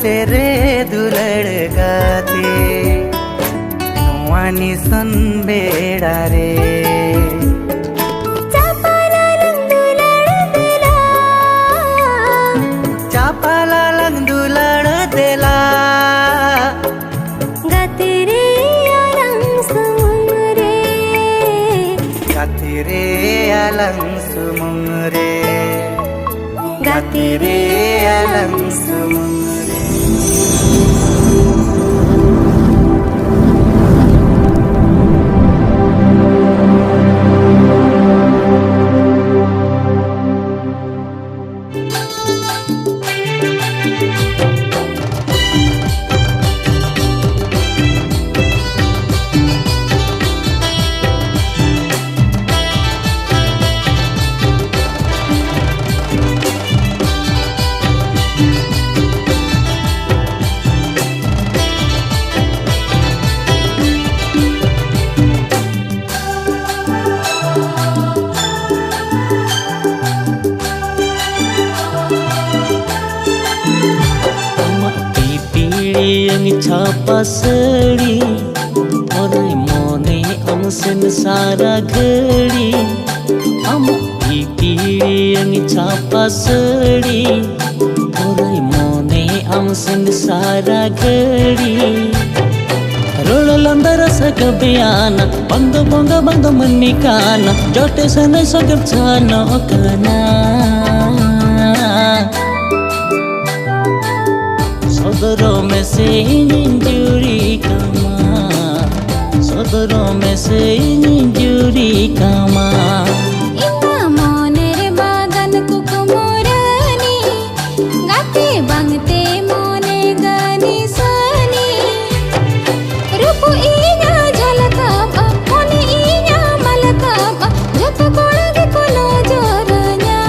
से रे दुलड़ गाते नुआनी सन बेड़ा रे चापाला लंग दुलड़ देला चापाला लंग दुलड़ देला गाते रे अलंग सुमुंग रे गाते रे अलंग सुमुंग रे गाते रे अलंग सुमुंग रे। yang capa seri Orai mone amsen sara geri Amak pipi yang capa seri Orai mone amsen sara geri Rola landara sagabiana Bangga bangga bangga menikana Jote sana sagap sana okana सदरों में से इंजुरी कमा सदरों में से injury कमा इंदा मोनेर बागन कुकुमोरानी गाते बांगते मोने गानी सानी रूपु इना झलकाबा मोने इना मलकाबा जत कोळगे कोनो जोरन्या